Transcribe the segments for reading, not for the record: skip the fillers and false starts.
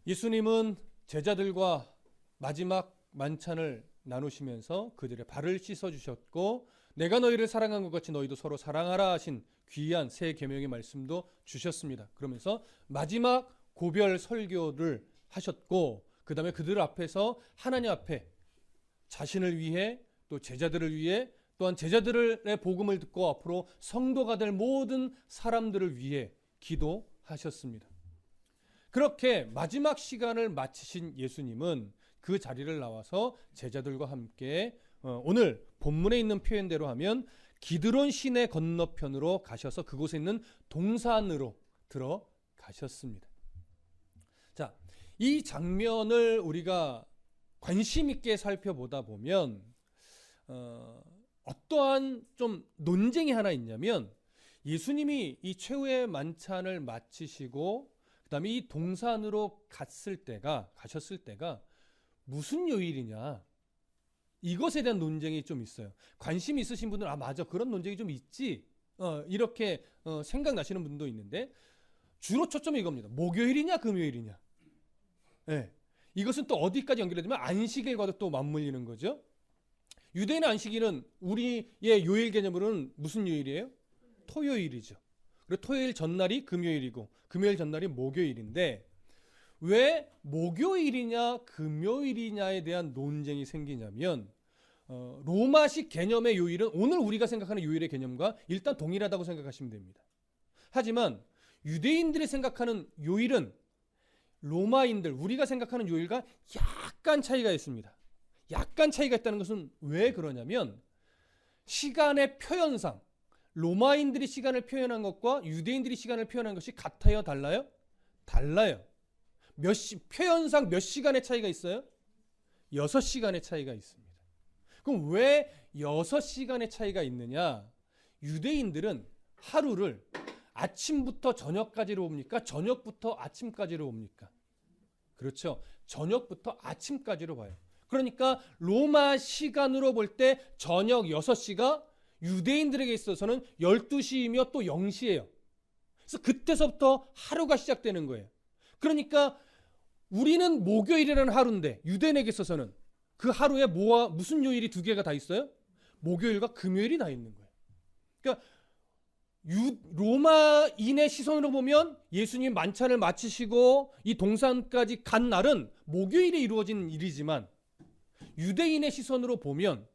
예수님은 제자들과 마지막 만찬을 나누시면서 그들의 발을 씻어주셨고, 내가 너희를 사랑한 것 같이 너희도 서로 사랑하라 하신 귀한 새 계명의 말씀도 주셨습니다. 그러면서 마지막 고별 설교를 하셨고, 그 다음에 그들 앞에서 하나님 앞에 자신을 위해 또 제자들을 위해 또한 제자들의 복음을 듣고 앞으로 성도가 될 모든 사람들을 위해 기도하셨습니다. 그렇게 마지막 시간을 마치신 예수님은 그 자리를 나와서 제자들과 함께 오늘 본문에 있는 표현대로 하면 기드론 시내 건너편으로 가셔서 그곳에 있는 동산으로 들어가셨습니다. 자, 이 장면을 우리가 관심 있게 살펴보다 보면 어떠한 좀 논쟁이 하나 있냐면, 예수님이 이 최후의 만찬을 마치시고 그 다음에 이 동산으로 가셨을 때가 무슨 요일이냐, 이것에 대한 논쟁이 좀 있어요. 관심 있으신 분들은 맞아, 그런 논쟁이 좀 있지, 이렇게 생각나시는 분도 있는데, 주로 초점이 이겁니다. 목요일이냐 금요일이냐. 네. 이것은 또 어디까지 연결되면 안식일과도 또 맞물리는 거죠. 유대인 안식일은 우리의 요일 개념으로는 무슨 요일이에요? 토요일이죠. 그리고 토요일 전날이 금요일이고 금요일 전날이 목요일인데, 왜 목요일이냐 금요일이냐에 대한 논쟁이 생기냐면, 로마식 개념의 요일은 오늘 우리가 생각하는 요일의 개념과 일단 동일하다고 생각하시면 됩니다. 하지만 유대인들이 생각하는 요일은 로마인들, 우리가 생각하는 요일과 약간 차이가 있습니다. 약간 차이가 있다는 것은 왜 그러냐면, 시간의 표현상 로마인들이 시간을 표현한 것과 유대인들이 시간을 표현한 것이 같아요, 달라요? 달라요. 표현상 몇 시간의 차이가 있어요? 6시간의 차이가 있습니다. 그럼 왜 6시간의 차이가 있느냐? 유대인들은 하루를 아침부터 저녁까지로 봅니까? 저녁부터 아침까지로 봅니까? 그렇죠. 저녁부터 아침까지로 봐요. 그러니까 로마 시간으로 볼 때 저녁 6시가 유대인들에게 있어서는 12시이며 또 0시예요. 그래서 그때서부터 하루가 시작되는 거예요. 그러니까 우리는 목요일이라는 하루인데 유대인에게 있어서는 그 하루에 무슨 요일이 두 개가 다 있어요? 목요일과 금요일이 다 있는 거예요. 그러니까 로마인의 시선으로 보면 예수님 만찬을 마치시고 이 동산까지 간 날은 목요일에 이루어진 일이지만, 유대인의 시선으로 보면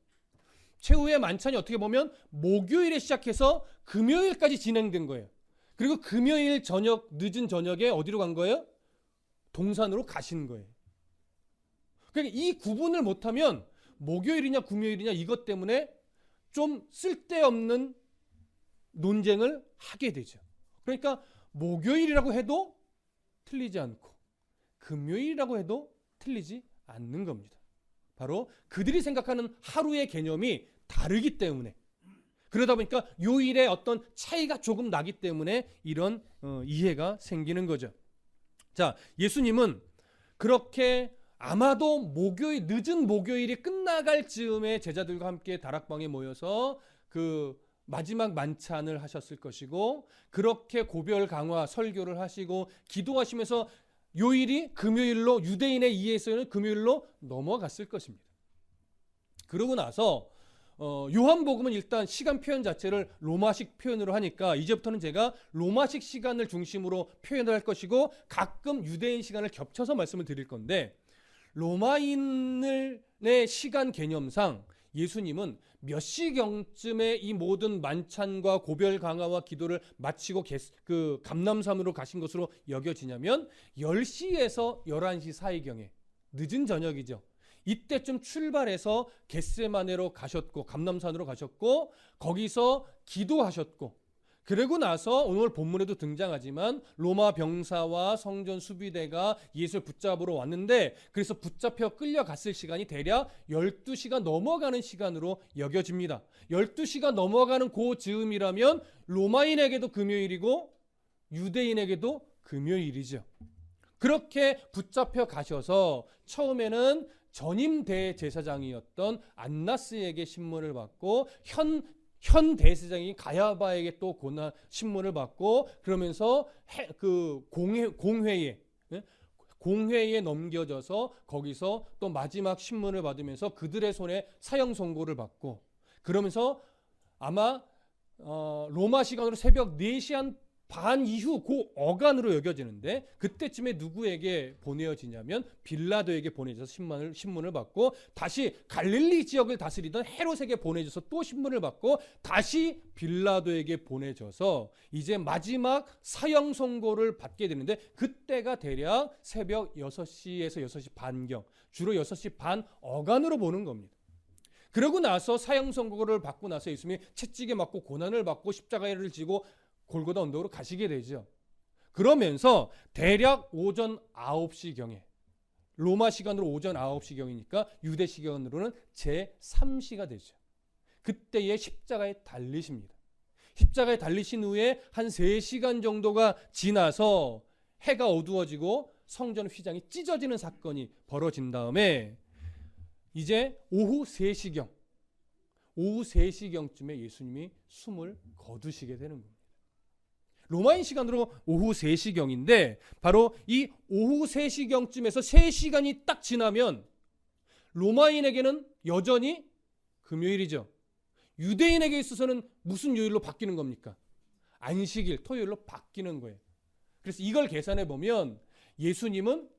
최후의 만찬이 어떻게 보면 목요일에 시작해서 금요일까지 진행된 거예요. 그리고 금요일 저녁, 늦은 저녁에 어디로 간 거예요? 동산으로 가신 거예요. 그러니까 이 구분을 못하면 목요일이냐 금요일이냐 이것 때문에 좀 쓸데없는 논쟁을 하게 되죠. 그러니까 목요일이라고 해도 틀리지 않고 금요일이라고 해도 틀리지 않는 겁니다. 바로 그들이 생각하는 하루의 개념이 다르기 때문에, 그러다 보니까 요일의 어떤 차이가 조금 나기 때문에 이런 이해가 생기는 거죠. 자, 예수님은 그렇게 아마도 늦은 목요일이 끝나갈 즈음에 제자들과 함께 다락방에 모여서 그 마지막 만찬을 하셨을 것이고, 그렇게 고별 강화 설교를 하시고 기도하시면서 요일이 금요일로, 유대인의 이해에서는 금요일로 넘어갔을 것입니다. 그러고 나서 요한복음은 일단 시간 표현 자체를 로마식 표현으로 하니까 이제부터는 제가 로마식 시간을 중심으로 표현을 할 것이고, 가끔 유대인 시간을 겹쳐서 말씀을 드릴 건데, 로마인의 시간 개념상 예수님은 몇 시경쯤에 이 모든 만찬과 고별 강화와 기도를 마치고 그 감람산으로 가신 것으로 여겨지냐면 10시에서 11시 사이경에, 늦은 저녁이죠. 이때쯤 출발해서 겟세마네로 가셨고 감람산으로 가셨고 거기서 기도하셨고, 그러고 나서 오늘 본문에도 등장하지만 로마 병사와 성전 수비대가 예수를 붙잡으러 왔는데, 그래서 붙잡혀 끌려갔을 시간이 대략 12시가 넘어가는 시간으로 여겨집니다. 12시가 넘어가는 그 즈음이라면 로마인에게도 금요일이고 유대인에게도 금요일이죠. 그렇게 붙잡혀 가셔서 처음에는 전임 대제사장이었던 안나스에게 신문을 받고 현 대제사장인 가야바에게 또 신문을 받고, 그러면서 그 공회에 공회에 넘겨져서 거기서 또 마지막 신문을 받으면서 그들의 손에 사형 선고를 받고, 그러면서 아마 로마 시간으로 새벽 4시 반 이후 그 어간으로 여겨지는데, 그때쯤에 누구에게 보내어지냐면 빌라도에게 보내져서 신문을 받고, 다시 갈릴리 지역을 다스리던 헤롯에게 보내져서 또 신문을 받고, 다시 빌라도에게 보내져서 이제 마지막 사형 선고를 받게 되는데, 그때가 대략 새벽 6시에서 6시 반경, 주로 6시 반 어간으로 보는 겁니다. 그러고 나서 사형 선고를 받고 나서 예수님이 채찍에 맞고 고난을 받고 십자가를 지고 골고다 언덕으로 가시게 되죠. 그러면서 대략 오전 9시경에, 로마 시간으로 오전 9시경이니까 유대 시간으로는 제3시가 되죠. 그때에 십자가에 달리십니다. 십자가에 달리신 후에 한 3시간 정도가 지나서 해가 어두워지고 성전 휘장이 찢어지는 사건이 벌어진 다음에 이제 오후 3시경쯤에 예수님이 숨을 거두시게 되는 겁니다. 로마인 시간으로 오후 3시경인데 바로 이 오후 3시경쯤에서 3시간이 딱 지나면 로마인에게는 여전히 금요일이죠. 유대인에게 있어서는 무슨 요일로 바뀌는 겁니까? 안식일, 토요일로 바뀌는 거예요. 그래서 이걸 계산해 보면 예수님은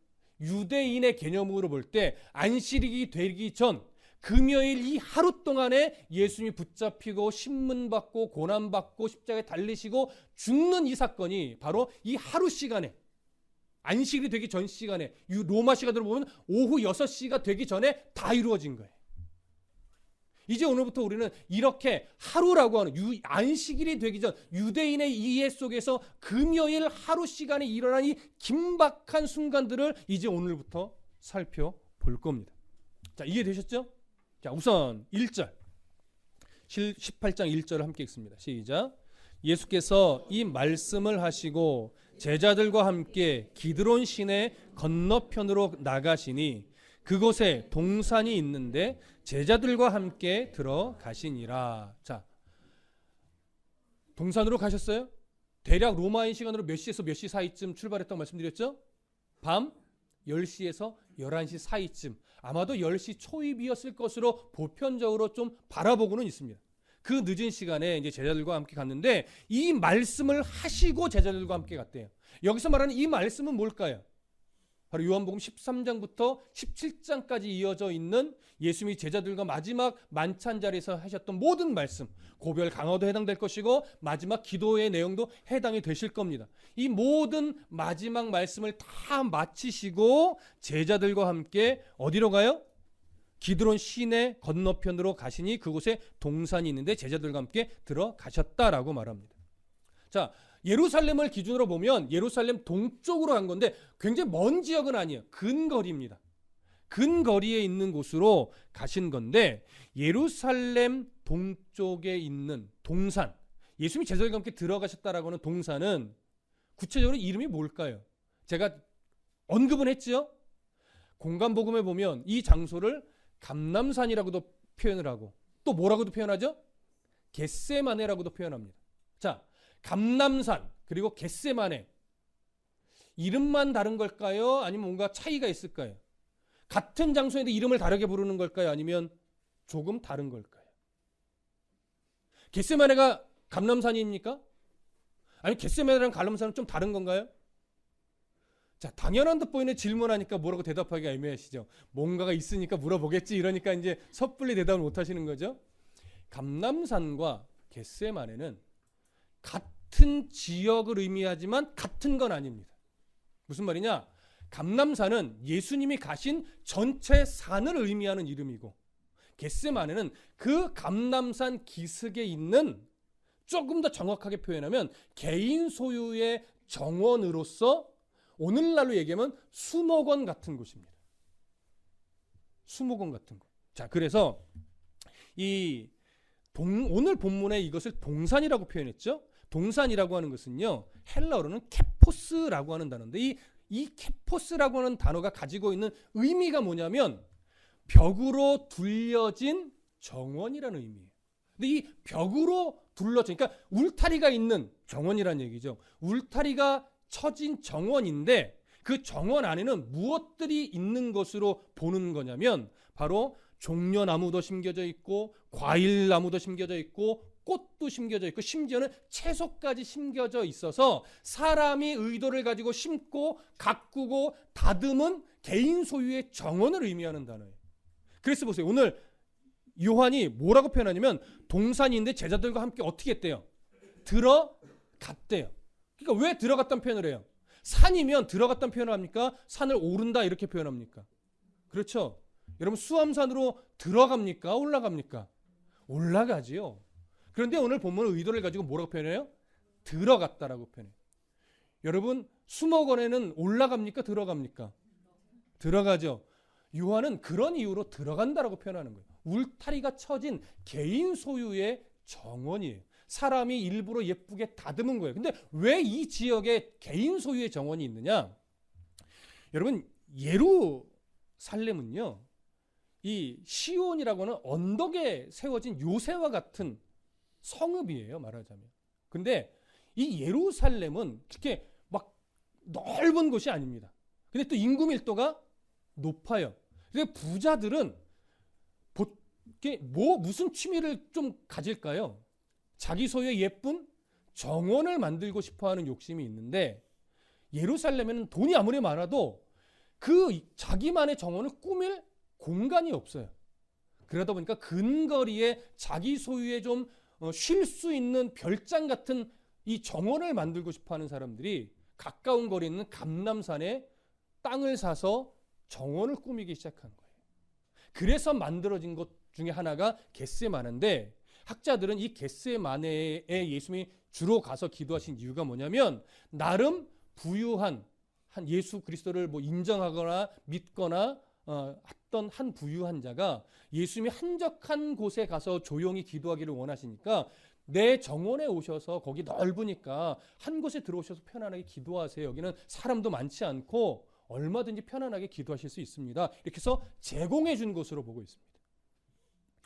유대인의 개념으로 볼 때 안식일이 되기 전 금요일 이 하루 동안에 예수님이 붙잡히고 신문받고 고난받고 십자가에 달리시고 죽는 이 사건이 바로 이 하루 시간에, 안식일이 되기 전 시간에, 로마 시간으로 보면 오후 6시가 되기 전에 다 이루어진 거예요. 이제 오늘부터 우리는 이렇게 하루라고 하는 안식일이 되기 전 유대인의 이해 속에서 금요일 하루 시간에 일어난 이 긴박한 순간들을 이제 오늘부터 살펴볼 겁니다. 자, 이해되셨죠? 자, 우선 1절 18장 1절을 함께 읽습니다. 시작. 예수께서 이 말씀을 하시고 제자들과 함께 기드론 시내 건너편으로 나가시니 그곳에 동산이 있는데 제자들과 함께 들어가시니라. 자, 동산으로 가셨어요? 대략 로마인 시간으로 몇 시에서 몇 시 사이쯤 출발했다고 말씀드렸죠? 밤 10시에서 11시 사이쯤, 아마도 10시 초입이었을 것으로 보편적으로 좀 바라보고는 있습니다. 그 늦은 시간에 이제 제자들과 함께 갔는데 이 말씀을 하시고 제자들과 함께 갔대요. 여기서 말하는 이 말씀은 뭘까요? 바로 요한복음 13장부터 17장까지 이어져 있는 예수님이 제자들과 마지막 만찬 자리에서 하셨던 모든 말씀, 고별 강화도 해당될 것이고 마지막 기도의 내용도 해당이 되실 겁니다. 이 모든 마지막 말씀을 다 마치시고 제자들과 함께 어디로 가요? 기드론 시내 건너편으로 가시니 그곳에 동산이 있는데 제자들과 함께 들어가셨다라고 말합니다. 자, 예루살렘을 기준으로 보면 예루살렘 동쪽으로 간 건데 굉장히 먼 지역은 아니에요. 근거리입니다. 근거리에 있는 곳으로 가신 건데 예루살렘 동쪽에 있는 동산, 예수님이 제자들과 함께 들어가셨다라고 하는 동산은 구체적으로 이름이 뭘까요? 제가 언급은 했죠. 공간복음에 보면 이 장소를 감람산이라고도 표현을 하고 또 뭐라고도 표현하죠? 겟세마네라고도 표현합니다. 자, 감람산 그리고 겟세마네, 이름만 다른 걸까요? 아니면 뭔가 차이가 있을까요? 같은 장소인데 이름을 다르게 부르는 걸까요? 아니면 조금 다른 걸까요? 겟세마네가 감람산입니까? 아니면 겟세마네랑 감람산은 좀 다른 건가요? 자, 당연한 듯 보이는 질문하니까 뭐라고 대답하기가 애매하시죠. 뭔가가 있으니까 물어보겠지 이러니까 이제 섣불리 대답을 못 하시는 거죠. 감람산과 겟세마네는 같은 지역을 의미하지만 같은 건 아닙니다. 무슨 말이냐? 감람산은 예수님이 가신 전체 산을 의미하는 이름이고 겟세마네는 그 감람산 기슭에 있는, 조금 더 정확하게 표현하면 개인 소유의 정원으로서 오늘날로 얘기하면 수목원 같은 곳입니다. 수목원 같은 곳. 자, 그래서 오늘 본문에 이것을 동산이라고 표현했죠. 동산이라고 하는 것은요, 헬라어로는 케포스라고 하는 단어인데 이 케포스라고 하는 단어가 가지고 있는 의미가 뭐냐면 벽으로 둘려진 정원이라는 의미예요. 근데 이 벽으로 둘러진, 그러니까 울타리가 있는 정원이라는 얘기죠. 울타리가 쳐진 정원인데 그 정원 안에는 무엇들이 있는 것으로 보는 거냐면 바로 종려나무도 심겨져 있고 과일나무도 심겨져 있고 꽃도 심겨져 있고 심지어는 채소까지 심겨져 있어서 사람이 의도를 가지고 심고 가꾸고 다듬은 개인 소유의 정원을 의미하는 단어예요. 그래서 보세요. 오늘 요한이 뭐라고 표현하냐면 동산인데 제자들과 함께 어떻게 했대요? 들어갔대요. 그러니까 왜 들어갔다는 표현을 해요? 산이면 들어갔다는 표현을 합니까? 산을 오른다 이렇게 표현합니까? 그렇죠. 여러분 수암산으로 들어갑니까? 올라갑니까? 올라가지요. 그런데 오늘 본문의 의도를 가지고 뭐라고 표현해요? 들어갔다라고 표현해요. 여러분 수목원에는 올라갑니까? 들어갑니까? 들어가죠. 요한은 그런 이유로 들어간다라고 표현하는 거예요. 울타리가 쳐진 개인 소유의 정원이에요. 사람이 일부러 예쁘게 다듬은 거예요. 근데 왜 이 지역에 개인 소유의 정원이 있느냐? 여러분 예루살렘은요, 이 시온이라고 하는 언덕에 세워진 요새와 같은 성읍이에요, 말하자면. 근데 이 예루살렘은 그렇게 막 넓은 곳이 아닙니다. 근데 또 인구 밀도가 높아요. 그래서 부자들은 무슨 취미를 좀 가질까요? 자기 소유의 예쁜 정원을 만들고 싶어하는 욕심이 있는데 예루살렘에는 돈이 아무리 많아도 그 자기만의 정원을 꾸밀 공간이 없어요. 그러다 보니까 근거리에 자기 소유의 좀 쉴 수 있는 별장 같은 이 정원을 만들고 싶어하는 사람들이 가까운 거리에 있는 감람산에 땅을 사서 정원을 꾸미기 시작한 거예요. 그래서 만들어진 것 중에 하나가 겟세마네인데 학자들은 이 겟세마네에 예수님이 주로 가서 기도하신 이유가 뭐냐면 나름 부유한 한 예수 그리스도를 뭐 인정하거나 믿거나 했던 한 부유한 자가 예수님이 한적한 곳에 가서 조용히 기도하기를 원하시니까 내 정원에 오셔서 거기 넓으니까 한 곳에 들어오셔서 편안하게 기도하세요. 여기는 사람도 많지 않고 얼마든지 편안하게 기도하실 수 있습니다. 이렇게 해서 제공해 준 것으로 보고 있습니다.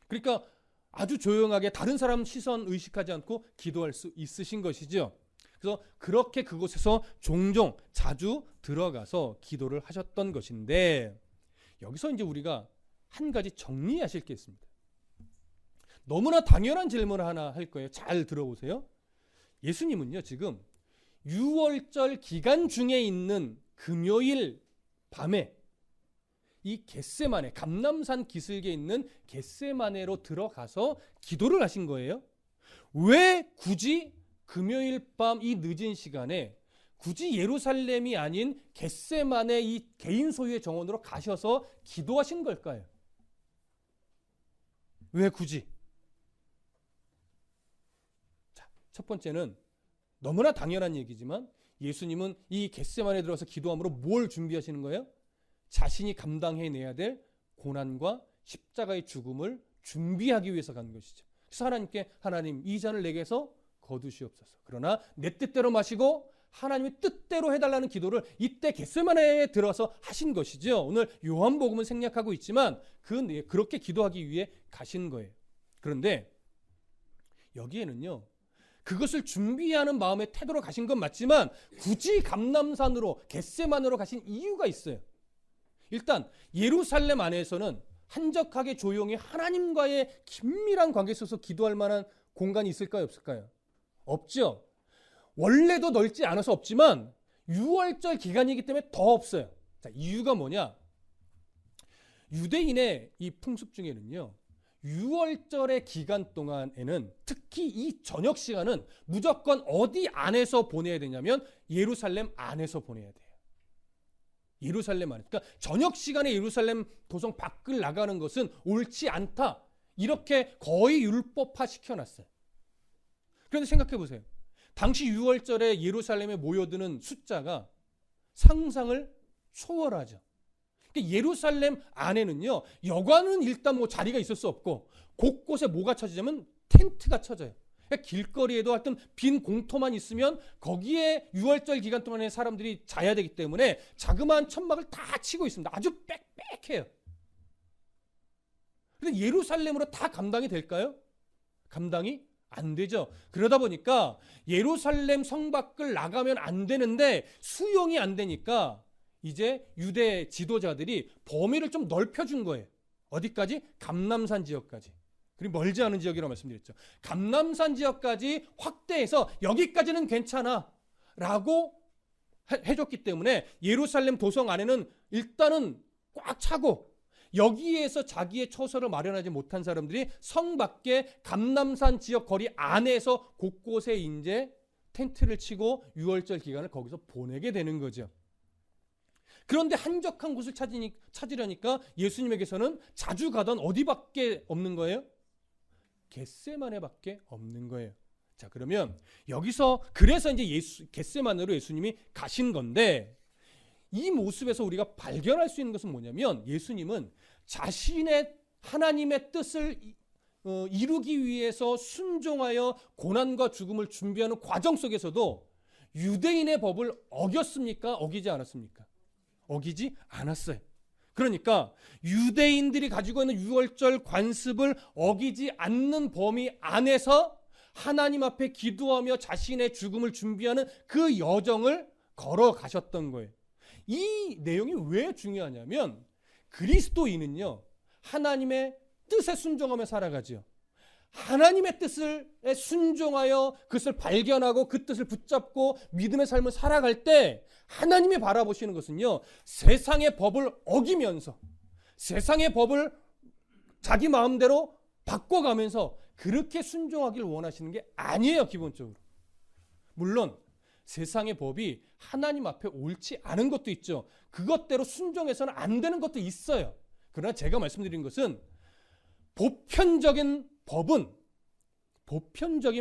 그러니까 아주 조용하게 다른 사람 시선 의식하지 않고 기도할 수 있으신 것이죠. 그래서 그렇게 그곳에서 종종 자주 들어가서 기도를 하셨던 것인데 여기서 이제 우리가 한 가지 정리하실 게 있습니다. 너무나 당연한 질문을 하나 할 거예요. 잘 들어보세요. 예수님은요 지금 6월절 기간 중에 있는 금요일 밤에 이 겟세마네 감람산 기슭에 있는 겟세마네로 들어가서 기도를 하신 거예요. 왜 굳이 금요일 밤 이 늦은 시간에 굳이 예루살렘이 아닌 겟세마네 이 개인 소유의 정원으로 가셔서 기도하신 걸까요? 왜 굳이? 자, 첫 번째는 너무나 당연한 얘기지만 예수님은 이 겟세마네에 들어가서 기도함으로 뭘 준비하시는 거예요? 자신이 감당해내야 될 고난과 십자가의 죽음을 준비하기 위해서 간 것이죠. 그래서 하나님께 하나님 이 잔을 내게서 거두시옵소서. 그러나 내 뜻대로 마시고 하나님의 뜻대로 해달라는 기도를 이때 겟세마네에 들어서 하신 것이죠. 오늘 요한복음은 생략하고 있지만 그렇게 기도하기 위해 가신 거예요. 그런데 여기에는요. 그것을 준비하는 마음의 태도로 가신 건 맞지만 굳이 감람산으로 겟세마네로 가신 이유가 있어요. 일단 예루살렘 안에서는 한적하게 조용히 하나님과의 긴밀한 관계에 있어서 기도할 만한 공간이 있을까요? 없을까요? 없죠. 원래도 넓지 않아서 없지만 6월절 기간이기 때문에 더 없어요. 자, 이유가 뭐냐? 유대인의 이 풍습 중에는요. 6월절의 기간 동안에는 특히 이 저녁 시간은 무조건 어디 안에서 보내야 되냐면 예루살렘 안에서 보내야 돼요. 예루살렘 안에. 그러니까 저녁 시간에 예루살렘 도성 밖을 나가는 것은 옳지 않다. 이렇게 거의 율법화 시켜놨어요. 그런데 생각해 보세요. 당시 6월절에 예루살렘에 모여드는 숫자가 상상을 초월하죠. 그러니까 예루살렘 안에는요. 여관은 일단 뭐 자리가 있을 수 없고 곳곳에 뭐가 쳐지냐면 텐트가 쳐져요. 그러니까 길거리에도 하여튼 빈 공터만 있으면 거기에 6월절 기간 동안에 사람들이 자야 되기 때문에 자그마한 천막을 다 치고 있습니다. 아주 빽빽해요. 그런데 예루살렘으로 다 감당이 될까요? 감당이 안 되죠. 그러다 보니까 예루살렘 성 밖을 나가면 안 되는데 수용이 안 되니까 이제 유대 지도자들이 범위를 좀 넓혀준 거예요. 어디까지? 감람산 지역까지. 그리고 멀지 않은 지역이라고 말씀드렸죠. 감람산 지역까지 확대해서 여기까지는 괜찮아 라고 해줬기 때문에 예루살렘 도성 안에는 일단은 꽉 차고, 여기에서 자기의 처소를 마련하지 못한 사람들이 성 밖에 감람산 지역 거리 안에서 곳곳에 이제 텐트를 치고 유월절 기간을 거기서 보내게 되는 거죠. 그런데 한적한 곳을 찾으려니까 예수님에게서는 자주 가던 어디밖에 없는 거예요? 겟세마네밖에 없는 거예요. 자, 그러면 여기서 그래서 이제 겟세마네로 예수님이 가신 건데, 이 모습에서 우리가 발견할 수 있는 것은 뭐냐면, 예수님은 자신의 하나님의 뜻을 이루기 위해서 순종하여 고난과 죽음을 준비하는 과정 속에서도 유대인의 법을 어겼습니까? 어기지 않았습니까? 어기지 않았어요. 그러니까 유대인들이 가지고 있는 유월절 관습을 어기지 않는 범위 안에서 하나님 앞에 기도하며 자신의 죽음을 준비하는 그 여정을 걸어가셨던 거예요. 이 내용이 왜 중요하냐면, 그리스도인은요, 하나님의 뜻에 순종하며 살아가죠. 하나님의 뜻에 순종하여 그것을 발견하고 그 뜻을 붙잡고 믿음의 삶을 살아갈 때 하나님이 바라보시는 것은요, 세상의 법을 어기면서 세상의 법을 자기 마음대로 바꿔가면서 그렇게 순종하길 원하시는 게 아니에요. 기본적으로. 물론 세상의 법이 하나님 앞에 옳지 않은 것도 있죠. 그것대로 순종해서는 안 되는 것도 있어요. 그러나 제가 말씀드린 것은 보편적인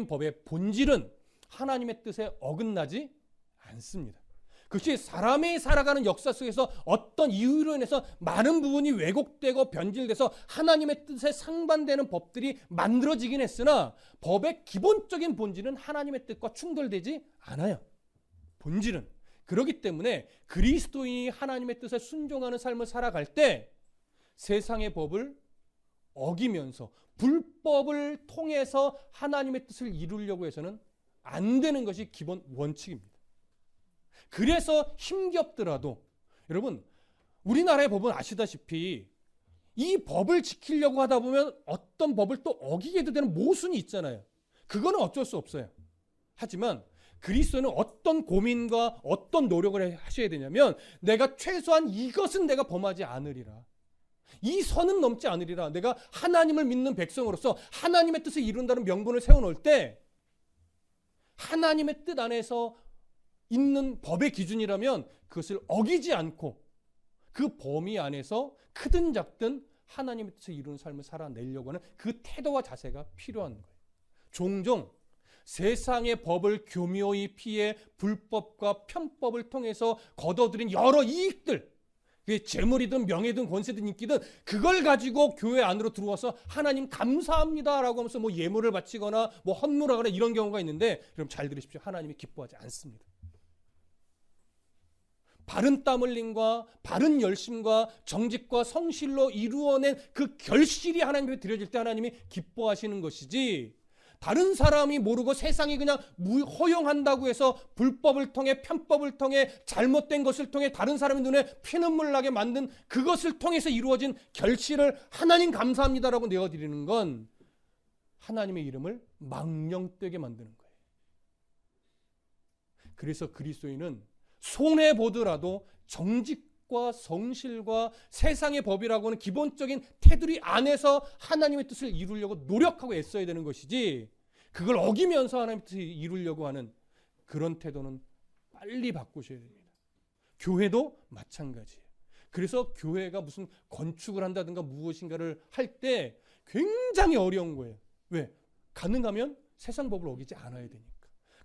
법의 본질은 하나님의 뜻에 어긋나지 않습니다. 그것이 사람이 살아가는 역사 속에서 어떤 이유로 인해서 많은 부분이 왜곡되고 변질돼서 하나님의 뜻에 상반되는 법들이 만들어지긴 했으나, 법의 기본적인 본질은 하나님의 뜻과 충돌되지 않아요. 본질은. 그렇기 때문에 그리스도인이 하나님의 뜻에 순종하는 삶을 살아갈 때 세상의 법을 어기면서 불법을 통해서 하나님의 뜻을 이루려고 해서는 안 되는 것이 기본 원칙입니다. 그래서 힘겹더라도, 여러분, 우리나라의 법은 아시다시피 이 법을 지키려고 하다 보면 어떤 법을 또 어기게도 되는 모순이 있잖아요. 그거는 어쩔 수 없어요. 하지만 그리스도는 어떤 고민과 어떤 노력을 하셔야 되냐면, 내가 최소한 이것은 내가 범하지 않으리라, 이 선은 넘지 않으리라. 내가 하나님을 믿는 백성으로서 하나님의 뜻을 이룬다는 명분을 세워놓을 때, 하나님의 뜻 안에서 있는 법의 기준이라면 그것을 어기지 않고 그 범위 안에서 크든 작든 하나님의 뜻을 이루는 삶을 살아내려고 하는 그 태도와 자세가 필요한 거예요. 종종 세상의 법을 교묘히 피해 불법과 편법을 통해서 거둬들인 여러 이익들, 재물이든 명예든 권세든 인기든 그걸 가지고 교회 안으로 들어와서 하나님 감사합니다라고 하면서 뭐 예물을 바치거나 뭐 헌물하거나 이런 경우가 있는데, 그럼 잘 들으십시오. 하나님이 기뻐하지 않습니다. 바른 땀 흘림과 바른 열심과 정직과 성실로 이루어낸 그 결실이 하나님 앞에 드려질 때 하나님이 기뻐하시는 것이지, 다른 사람이 모르고 세상이 그냥 허용한다고 해서 불법을 통해 편법을 통해 잘못된 것을 통해 다른 사람의 눈에 피눈물 나게 만든 그것을 통해서 이루어진 결실을 하나님 감사합니다라고 내어드리는 건 하나님의 이름을 망령되게 만드는 거예요. 그래서 그리스도인은 손해보더라도 정직과 성실과 세상의 법이라고 하는 기본적인 테두리 안에서 하나님의 뜻을 이루려고 노력하고 애써야 되는 것이지, 그걸 어기면서 하나님의 뜻을 이루려고 하는 그런 태도는 빨리 바꾸셔야 됩니다. 교회도 마찬가지예요. 그래서 교회가 무슨 건축을 한다든가 무엇인가를 할 때 굉장히 어려운 거예요. 왜? 가능하면 세상 법을 어기지 않아야 되니까.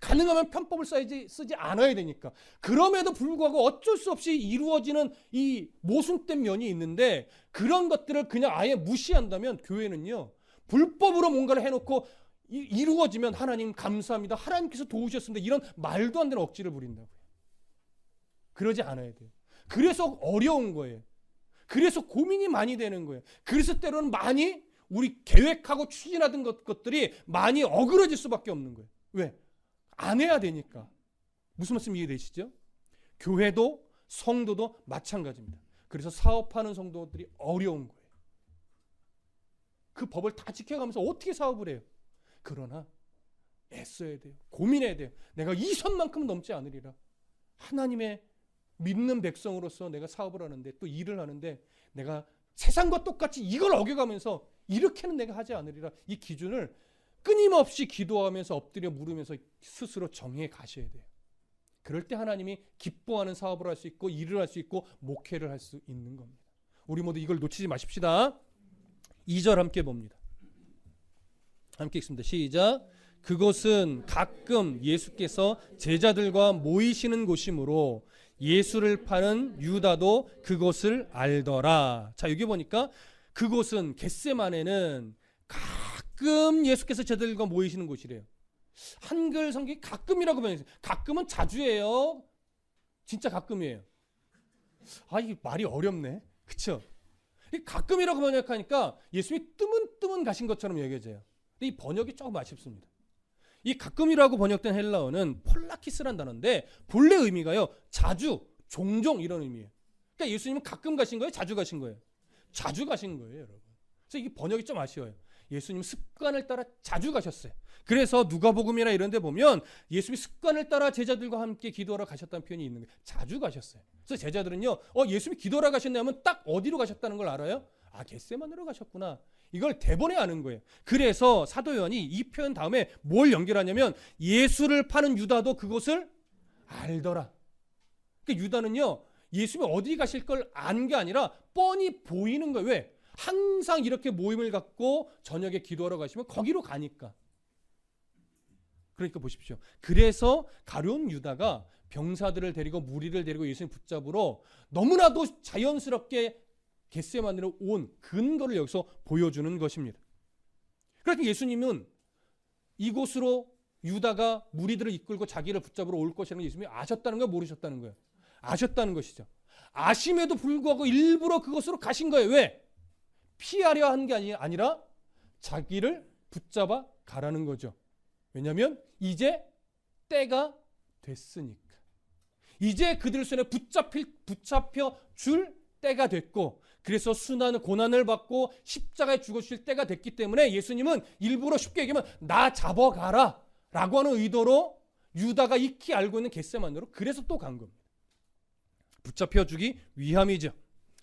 가능하면 편법을 쓰지 않아야 되니까. 그럼에도 불구하고 어쩔 수 없이 이루어지는 이 모순된 면이 있는데, 그런 것들을 그냥 아예 무시한다면 교회는요, 불법으로 뭔가를 해놓고 이루어지면 하나님 감사합니다, 하나님께서 도우셨습니다, 이런 말도 안 되는 억지를 부린다고요. 그러지 않아야 돼요. 그래서 어려운 거예요. 그래서 고민이 많이 되는 거예요. 그래서 때로는 많이 우리 계획하고 추진하던 것들이 많이 어그러질 수밖에 없는 거예요. 왜? 안 해야 되니까. 무슨 말씀 이해되시죠? 교회도 성도도 마찬가지입니다. 그래서 사업하는 성도들이 어려운 거예요. 그 법을 다 지켜가면서 어떻게 사업을 해요? 그러나 애써야 돼요. 고민해야 돼요. 내가 이 선만큼은 넘지 않으리라. 하나님의 믿는 백성으로서 내가 사업을 하는데 또 일을 하는데 내가 세상과 똑같이 이걸 어겨가면서 이렇게는 내가 하지 않으리라. 이 기준을 끊임없이 기도하면서 엎드려 물으면서 스스로 정해 가셔야 돼요. 그럴 때 하나님이 기뻐하는 사업을 할 수 있고 일을 할 수 있고 목회를 할 수 있는 겁니다. 우리 모두 이걸 놓치지 마십시다. 2절 함께 봅니다. 함께 읽습니다. 시작. 그곳은 가끔 예수께서 제자들과 모이시는 곳이므로 예수를 파는 유다도 그곳을 알더라. 자, 여기 보니까 그곳은 겟세마네는 가끔 예수께서 제자들과 모이시는 곳이래요. 한글 성경이 가끔이라고 변했어요. 가끔은 자주예요. 진짜 가끔이에요. 아, 이 말이 어렵네. 그쵸? 가끔이라고 번역하니까 예수님이 뜨문뜨문 가신 것처럼 여겨져요. 근데 이 번역이 조금 아쉽습니다. 이 가끔이라고 번역된 헬라어는 폴라키스란 단어인데 본래 의미가요, 자주, 종종 이런 의미예요. 그러니까 예수님은 가끔 가신 거예요? 자주 가신 거예요? 자주 가신 거예요, 여러분. 그래서 이게 번역이 좀 아쉬워요. 예수님 습관을 따라 자주 가셨어요. 그래서 누가복음이나 이런 데 보면 예수님이 습관을 따라 제자들과 함께 기도하러 가셨다는 표현이 있는 거예요. 자주 가셨어요. 그래서 제자들은요, 예수님이 기도하러 가셨냐면 딱 어디로 가셨다는 걸 알아요? 아, 겟세마네로 가셨구나. 이걸 대본에 아는 거예요. 그래서 사도 요한이 이 표현 다음에 뭘 연결하냐면 예수를 파는 유다도 그곳을 알더라. 그러니까 유다는요, 예수님이 어디 가실 걸 안 게 아니라 뻔히 보이는 거예요. 왜? 항상 이렇게 모임을 갖고 저녁에 기도하러 가시면 거기로 가니까. 그러니까 보십시오. 그래서 가룟 유다가 병사들을 데리고 무리를 데리고 예수님 붙잡으러 너무나도 자연스럽게 겟세마네로 온 근거를 여기서 보여주는 것입니다. 그러니까 예수님은 이곳으로 유다가 무리들을 이끌고 자기를 붙잡으러 올 것이라는 예수님이 아셨다는 거예요? 모르셨다는 거예요? 아셨다는 것이죠. 아심에도 불구하고 일부러 그곳으로 가신 거예요. 왜? 피하려 한 게 아니라 자기를 붙잡아 가라는 거죠. 왜냐하면 이제 때가 됐으니까. 이제 그들 손에 붙잡혀 줄 때가 됐고, 그래서 수많은 고난을 받고 십자가에 죽으실 때가 됐기 때문에 예수님은 일부러 쉽게 얘기하면 나 잡아가라 라고 하는 의도로 유다가 익히 알고 있는 겟세마네로 그래서 또 간 겁니다. 붙잡혀 주기 위함이죠.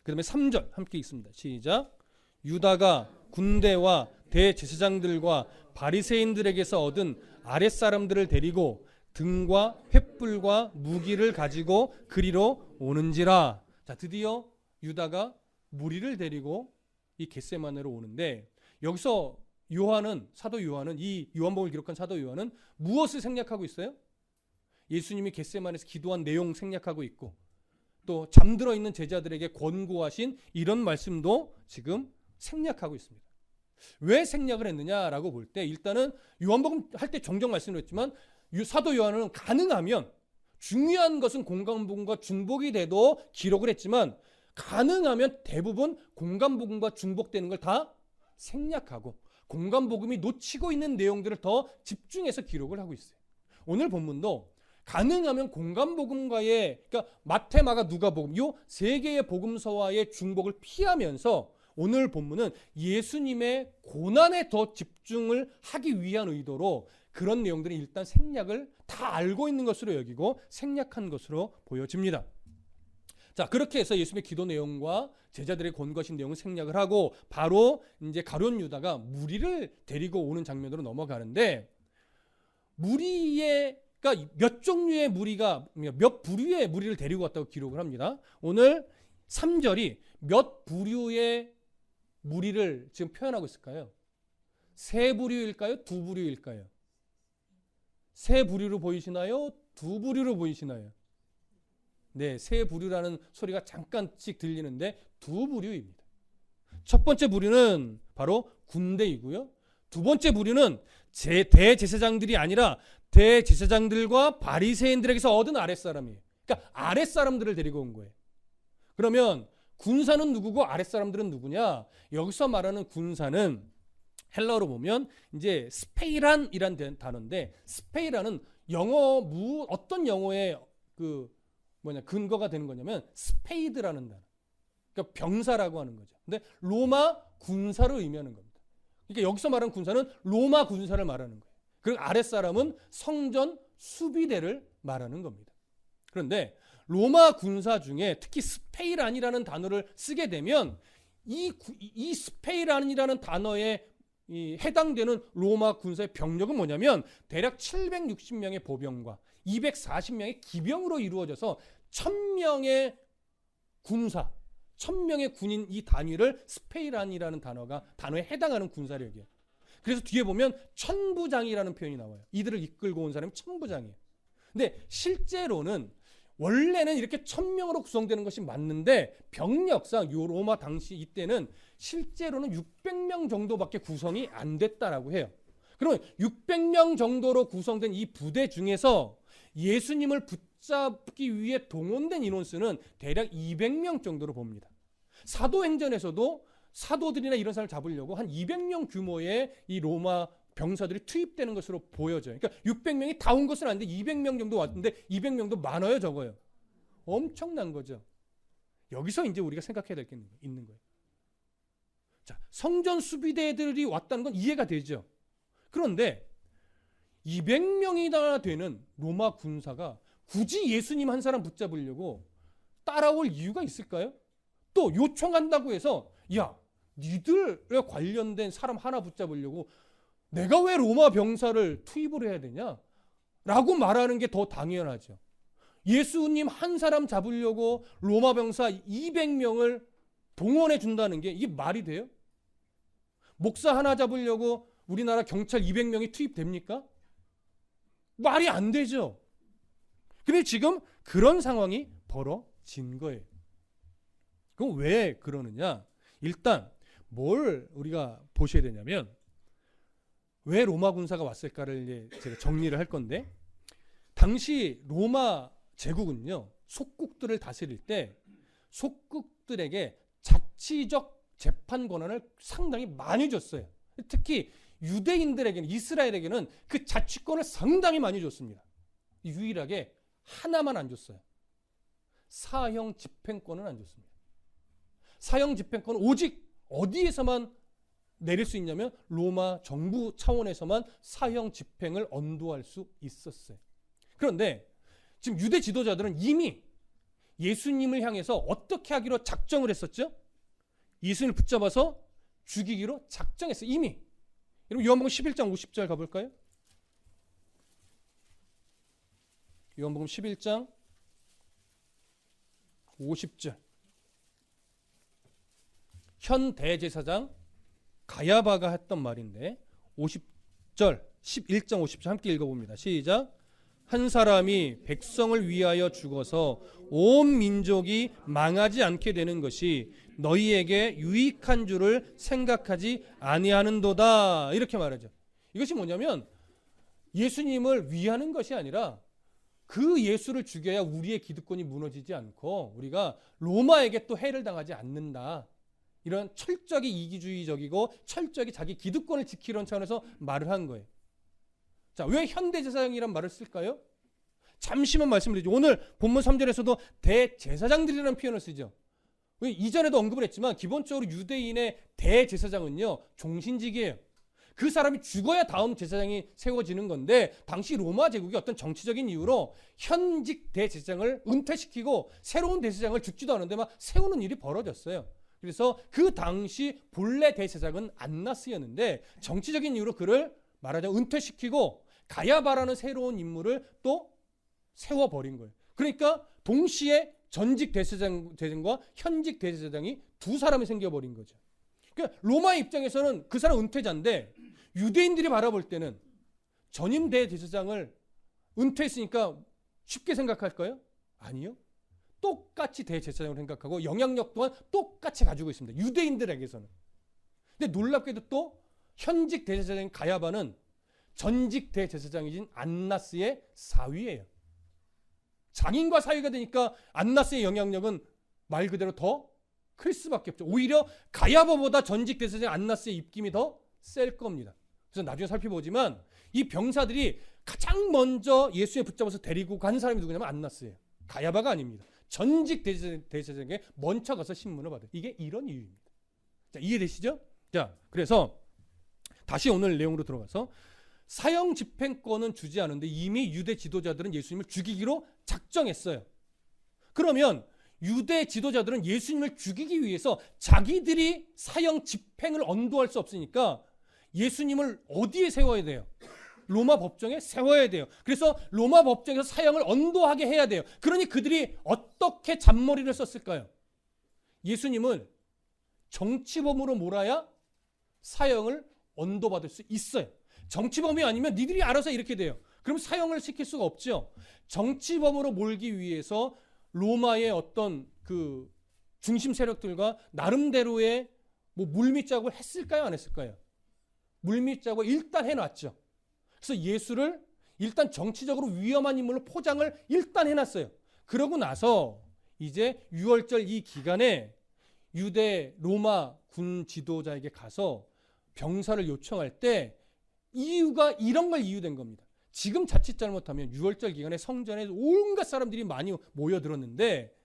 그 다음에 3절 함께 읽습니다. 시작. 유다가 군대와 대제사장들과 바리새인들에게서 얻은 아랫사람들을 데리고 등과 횃불과 무기를 가지고 그리로 오는지라. 자, 드디어 유다가 무리를 데리고 이 겟세마네로 오는데, 여기서 사도 요한은, 이 요한복음을 기록한 사도 요한은 무엇을 생략하고 있어요? 예수님이 겟세마네에서 기도한 내용 생략하고 있고, 또 잠들어 있는 제자들에게 권고하신 이런 말씀도 지금 생략하고 있습니다. 왜 생략을 했느냐라고 볼 때, 일단은 요한복음 할 때 종종 말씀드렸지만 사도 요한은 가능하면, 중요한 것은 공간복음과 중복이 돼도 기록을 했지만 가능하면 대부분 공간복음과 중복되는 걸 다 생략하고 공간복음이 놓치고 있는 내용들을 더 집중해서 기록을 하고 있어요. 오늘 본문도 가능하면 공간복음과의, 그러니까 마태, 마가, 누가복음 이 세 개의 복음서와의 중복을 피하면서 오늘 본문은 예수님의 고난에 더 집중을 하기 위한 의도로 그런 내용들은 일단 생략을 다 알고 있는 것으로 여기고 생략한 것으로 보여집니다. 자, 그렇게 해서 예수님의 기도 내용과 제자들의 권고하신 내용을 생략을 하고 바로 이제 가룟 유다가 무리를 데리고 오는 장면으로 넘어가는데, 그러니까 몇 종류의 무리가, 몇 부류의 무리를 데리고 왔다고 기록을 합니다. 오늘 3절이 몇 부류의 무리를 지금 표현하고 있을까요? 세 부류일까요? 두 부류일까요? 세 부류로 보이시나요? 두 부류로 보이시나요? 네, 세 부류라는 소리가 잠깐씩 들리는데 두 부류입니다. 첫 번째 부류는 바로 군대이고요. 두 번째 부류는 대제사장들이 아니라 대제사장들과 바리새인들에게서 얻은 아랫사람이에요. 그러니까 아랫사람들을 데리고 온 거예요. 그러면 군사는 누구고 아랫사람들은 누구냐? 여기서 말하는 군사는 헬라어로 보면 이제 스페이란이란 단어인데, 스페이란은 어떤 영어의 근거가 되는 거냐면 스페이드라는 단어. 그러니까 병사라고 하는 거죠. 근데 로마 군사를 의미하는 겁니다. 그러니까 여기서 말하는 군사는 로마 군사를 말하는 거예요. 그리고 아랫사람은 성전 수비대를 말하는 겁니다. 그런데 로마 군사 중에 특히 스페이란이라는 단어를 쓰게 되면 이 스페이란이라는 단어에 해당되는 로마 군사의 병력은 뭐냐면 대략 760명의 보병과 240명의 기병으로 이루어져서 1000명의 군사, 1000명의 군인 이 단위를 스페이란이라는 단어에 해당하는 군사력이에요. 그래서 뒤에 보면 천부장이라는 표현이 나와요. 이들을 이끌고 온 사람이 천부장이에요. 근데 실제로는 원래는 이렇게 1000명으로 구성되는 것이 맞는데 병력상 요 로마 당시 이때는 실제로는 600명 정도밖에 구성이 안 됐다라고 해요. 그러면 600명 정도로 구성된 이 부대 중에서 예수님을 붙잡기 위해 동원된 인원수는 대략 200명 정도로 봅니다. 사도행전에서도 사도들이나 이런 사람을 잡으려고 한 200명 규모의 이 로마 병사들이 투입되는 것으로 보여져요. 그러니까 600명이 다 온 것은 아닌데 200명 정도 왔는데 200명도 많아요, 적어요? 엄청난 거죠. 여기서 이제 우리가 생각해야 될 게 있는 거예요. 자, 성전 수비대들이 왔다는 건 이해가 되죠. 그런데 200명이나 되는 로마 군사가 굳이 예수님 한 사람 붙잡으려고 따라올 이유가 있을까요? 또 요청한다고 해서 야, 니들에 관련된 사람 하나 붙잡으려고 내가 왜 로마 병사를 투입을 해야 되냐? 라고 말하는 게 더 당연하죠. 예수님 한 사람 잡으려고 로마 병사 200명을 동원해 준다는 게 이게 말이 돼요? 목사 하나 잡으려고 우리나라 경찰 200명이 투입됩니까? 말이 안 되죠. 근데 지금 그런 상황이 벌어진 거예요. 그럼 왜 그러느냐? 일단 뭘 우리가 보셔야 되냐면 왜 로마 군사가 왔을까를 이제 제가 정리를 할 건데, 당시 로마 제국은요, 속국들을 다스릴 때 속국들에게 자치적 재판 권한을 상당히 많이 줬어요. 특히 유대인들에게는, 이스라엘에게는 그 자치권을 상당히 많이 줬습니다. 유일하게 하나만 안 줬어요. 사형 집행권은 안 줬습니다. 사형 집행권은 오직 어디에서만 내릴 수 있냐면 로마 정부 차원에서만 사형 집행을 언도할 수 있었어요. 그런데 지금 유대 지도자들은 이미 예수님을 향해서 어떻게 하기로 작정을 했었죠? 예수님을 붙잡아서 죽이기로 작정했어요. 이미. 여러분 요한복음 11장 50절 가볼까요? 요한복음 11장 50절. 현 대제사장 가야바가 했던 말인데 50절, 11장 50절 함께 읽어봅니다. 시작. 한 사람이 백성을 위하여 죽어서 온 민족이 망하지 않게 되는 것이 너희에게 유익한 줄을 생각하지 아니하는도다. 이렇게 말하죠. 이것이 뭐냐면 예수님을 위하는 것이 아니라 그 예수를 죽여야 우리의 기득권이 무너지지 않고 우리가 로마에게 또 해를 당하지 않는다. 이런 철저하게 이기주의적이고 철저하게 자기 기득권을 지키려는 차원에서 말을 한 거예요. 자, 왜 현대제사장이란 말을 쓸까요? 잠시만 말씀드리죠. 오늘 본문 3절에서도 대제사장들이라는 표현을 쓰죠. 이전에도 언급을 했지만 기본적으로 유대인의 대제사장은요, 종신직이에요. 그 사람이 죽어야 다음 제사장이 세워지는 건데 당시 로마 제국이 어떤 정치적인 이유로 현직 대제사장을 은퇴시키고 새로운 대제사장을 죽지도 않은데 막 세우는 일이 벌어졌어요. 그래서 그 당시 본래 대제사장은 안나스였는데 정치적인 이유로 그를 말하자면 은퇴시키고 가야바라는 새로운 인물을 또 세워버린 거예요. 그러니까 동시에 전직 대제사장과 현직 대제사장이 두 사람이 생겨버린 거죠. 그러니까 로마의 입장에서는 그 사람 은퇴자인데 유대인들이 바라볼 때는 전임 대제사장을 은퇴했으니까 쉽게 생각할까요? 아니요. 똑같이 대제사장을 생각하고 영향력 또한 똑같이 가지고 있습니다. 유대인들에게서는. 근데 놀랍게도 또 현직 대제사장인 가야바는 전직 대제사장이신 안나스의 사위예요. 장인과 사위가 되니까 안나스의 영향력은 말 그대로 더 클 수밖에 없죠. 오히려 가야바보다 전직 대제사장 안나스의 입김이 더 셀 겁니다. 그래서 나중에 살펴보지만 이 병사들이 가장 먼저 예수에 붙잡아서 데리고 간 사람이 누구냐면 안나스예요. 가야바가 아닙니다. 전직 대제사장에게 먼저 가서 신문을 받아요. 이게 이런 이유입니다. 자, 이해되시죠? 자, 그래서 다시 오늘 내용으로 들어가서 사형 집행권은 주지 않은데 이미 유대 지도자들은 예수님을 죽이기로 작정했어요. 그러면 유대 지도자들은 예수님을 죽이기 위해서 자기들이 사형 집행을 언도할 수 없으니까 예수님을 어디에 세워야 돼요? 로마 법정에 세워야 돼요. 그래서 로마 법정에서 사형을 언도하게 해야 돼요. 그러니 그들이 어떻게 잔머리를 썼을까요? 예수님을 정치범으로 몰아야 사형을 언도받을 수 있어요. 정치범이 아니면 니들이 알아서 이렇게 돼요. 그럼 사형을 시킬 수가 없죠. 정치범으로 몰기 위해서 로마의 어떤 그 중심 세력들과 나름대로의 뭐 물밑작업을 했을까요? 안 했을까요? 물밑작업을 일단 해놨죠. 그래서 예수를 일단 정치적으로 위험한 인물로 포장을 일단 해놨어요. 그러고 나서 이제 6월절 이 기간에 유대 로마 군 지도자에게 가서 병사를 요청할 때 이유가 이런 걸 이유된 겁니다. 지금 자칫 잘못하면 6월절 기간에 성전에 온갖 사람들이 많이 모여들었는데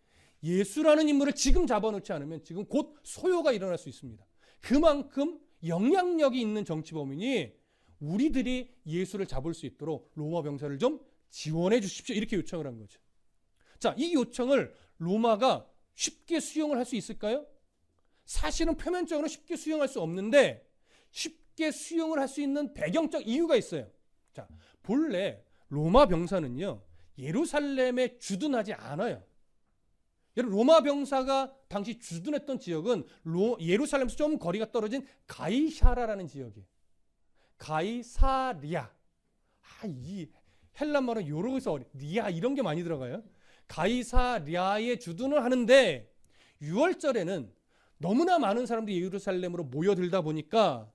예수라는 인물을 지금 잡아놓지 않으면 지금 곧 소요가 일어날 수 있습니다. 그만큼 영향력이 있는 정치범인이 우리들이 예수를 잡을 수 있도록 로마 병사를 좀 지원해 주십시오. 이렇게 요청을 한 거죠. 자, 이 요청을 로마가 쉽게 수용을 할 수 있을까요? 사실은 표면적으로 쉽게 수용할 수 없는데 쉽게 수용을 할 수 있는 배경적 이유가 있어요. 자, 본래 로마 병사는요, 예루살렘에 주둔하지 않아요. 여러분, 로마 병사가 당시 주둔했던 지역은 예루살렘에서 좀 거리가 떨어진 가이사라라는 지역이에요. 가이사리아. 이 헬란말은 요러고서 리아 이런 게 많이 들어가요. 가이사리아에 주둔을 하는데 6월절에는 너무나 많은 사람들이 예루살렘으로 모여들다 보니까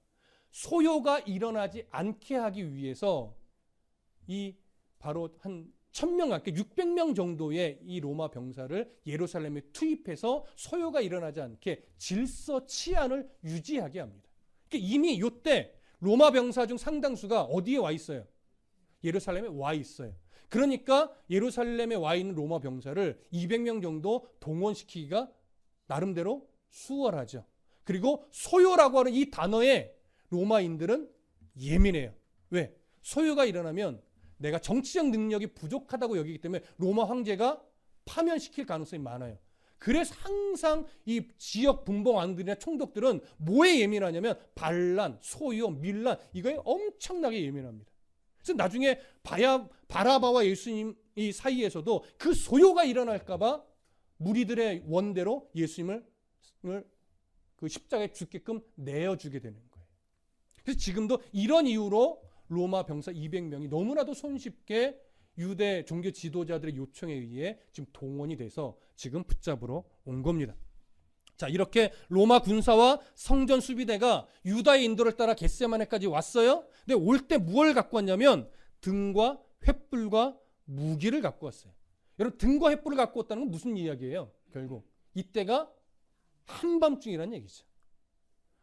소요가 일어나지 않게 하기 위해서 이 바로 한 1000명, 600명 정도의 이 로마 병사를 예루살렘에 투입해서 소요가 일어나지 않게 질서 치안을 유지하게 합니다. 그러니까 이미 이때 로마 병사 중 상당수가 어디에 와 있어요? 예루살렘에 와 있어요. 그러니까 예루살렘에 와 있는 로마 병사를 200명 정도 동원시키기가 나름대로 수월하죠. 그리고 소요라고 하는 이 단어에 로마인들은 예민해요. 왜? 소요가 일어나면 내가 정치적 능력이 부족하다고 여기기 때문에 로마 황제가 파면시킬 가능성이 많아요. 그래서 항상 이 지역 분봉왕들이나 총독들은 뭐에 예민하냐면 반란, 소요, 밀란 이거에 엄청나게 예민합니다. 그래서 나중에 바라바와 예수님 이 사이에서도 그 소요가 일어날까 봐 무리들의 원대로 예수님을 그 십자가에 죽게끔 내어주게 되는 거예요. 그래서 지금도 이런 이유로 로마 병사 200명이 너무나도 손쉽게 유대 종교 지도자들의 요청에 의해 지금 동원이 돼서 지금 붙잡으러 온 겁니다. 자, 이렇게 로마 군사와 성전 수비대가 유다의 인도를 따라 겟세마네까지 왔어요. 근데 올 때 무엇을 갖고 왔냐면 등과 횃불과 무기를 갖고 왔어요. 여러분, 등과 횃불을 갖고 왔다는 건 무슨 이야기예요? 결국 이때가 한밤중이라는 얘기죠.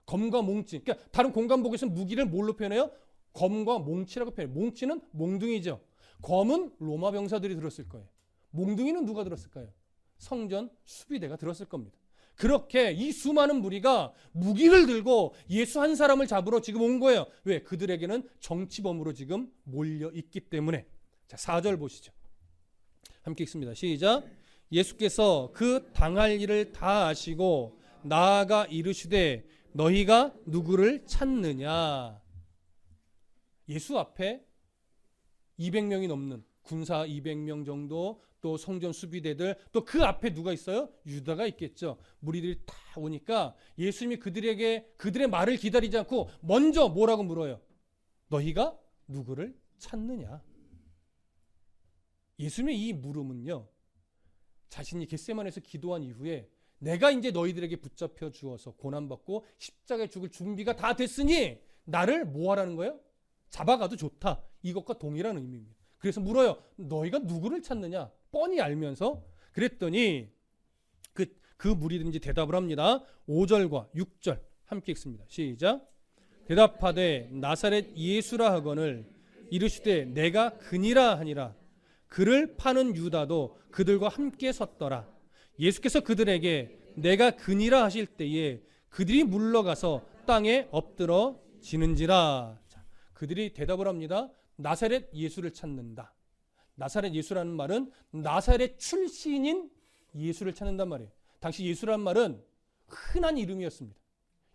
검과 몽치. 그러니까 다른 공간복에서는 무기를 뭘로 표현해요? 검과 몽치라고 표현해요. 몽치는 몽둥이죠. 검은 로마 병사들이 들었을 거예요. 몽둥이는 누가 들었을까요? 성전 수비대가 들었을 겁니다. 그렇게 이 수많은 무리가 무기를 들고 예수 한 사람을 잡으러 지금 온 거예요. 왜? 그들에게는 정치범으로 지금 몰려 있기 때문에. 자, 4절 보시죠. 함께 읽습니다. 시작. 예수께서 그 당할 일을 다 아시고 나아가 이르시되 너희가 누구를 찾느냐. 예수 앞에 200명이 넘는 군사 200명 정도, 또 성전 수비대들, 또 그 앞에 누가 있어요? 유다가 있겠죠. 무리들이 다 오니까 예수님이 그들의 말을 기다리지 않고 먼저 뭐라고 물어요? 너희가 누구를 찾느냐? 예수님의 이 물음은요, 자신이 겟세마네에서 기도한 이후에 내가 이제 너희들에게 붙잡혀 주어서 고난받고 십자가에 죽을 준비가 다 됐으니 나를 뭐 하라는 거예요? 잡아가도 좋다. 이것과 동일한 의미입니다. 그래서 물어요. 너희가 누구를 찾느냐? 뻔히 알면서. 그랬더니 그 무리들이 이제 대답을 합니다. 5절과 6절 함께 읽습니다. 시작. 대답하되 나사렛 예수라 하거늘 이르시되 내가 그니라 하니라. 그를 파는 유다도 그들과 함께 섰더라. 예수께서 그들에게 내가 그니라 하실 때에 그들이 물러가서 땅에 엎드러 지는지라. 자, 그들이 대답을 합니다. 나사렛 예수를 찾는다. 나사렛 예수라는 말은 나사렛 출신인 예수를 찾는단 말이에요. 당시 예수라는 말은 흔한 이름이었습니다.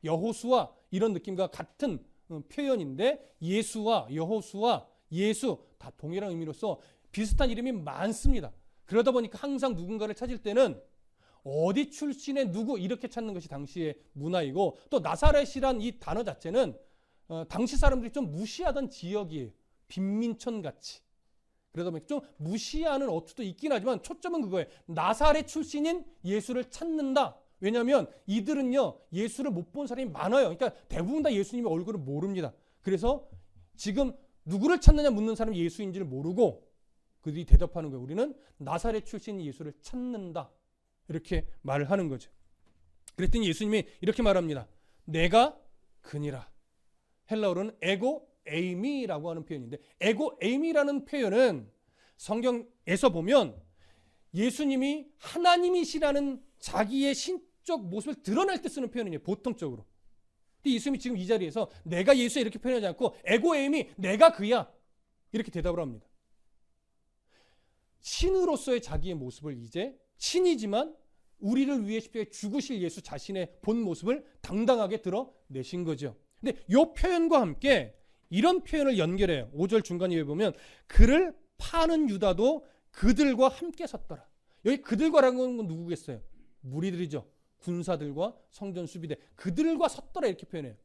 여호수아 이런 느낌과 같은 표현인데 예수와 여호수아, 예수 다 동일한 의미로서 비슷한 이름이 많습니다. 그러다 보니까 항상 누군가를 찾을 때는 어디 출신의 누구 이렇게 찾는 것이 당시의 문화이고, 또 나사렛이란 이 단어 자체는 당시 사람들이 좀 무시하던 지역이에요. 빈민촌 같이. 그러다 보니까 좀 무시하는 어투도 있긴 하지만 초점은 그거예요. 나사렛 출신인 예수를 찾는다. 왜냐하면 이들은요 예수를 못 본 사람이 많아요. 그러니까 대부분 다 예수님의 얼굴을 모릅니다. 그래서 지금 누구를 찾느냐 묻는 사람이 예수인지를 모르고 그들이 대답하는 거예요. 우리는 나사렛 출신 예수를 찾는다. 이렇게 말을 하는 거죠. 그랬더니 예수님이 이렇게 말합니다. 내가 그니라. 헬라어로는 에고 에이미라고 하는 표현인데, 에고 에이미라는 표현은 성경에서 보면 예수님이 하나님이시라는 자기의 신적 모습을 드러낼 때 쓰는 표현이에요. 보통적으로. 근데 예수님이 지금 이 자리에서 내가 예수야 이렇게 표현하지 않고 에고 에이미, 내가 그야 이렇게 대답을 합니다. 신으로서의 자기의 모습을 이제 신이지만 우리를 위해 십자가에 죽으실 예수 자신의 본 모습을 당당하게 드러내신 거죠. 근데 이 표현과 함께 이런 표현을 연결해요. 5절 중간에 보면 그를 파는 유다도 그들과 함께 섰더라. 여기 그들과라는 건 누구겠어요? 무리들이죠. 군사들과 성전 수비대. 그들과 섰더라 이렇게 표현해요.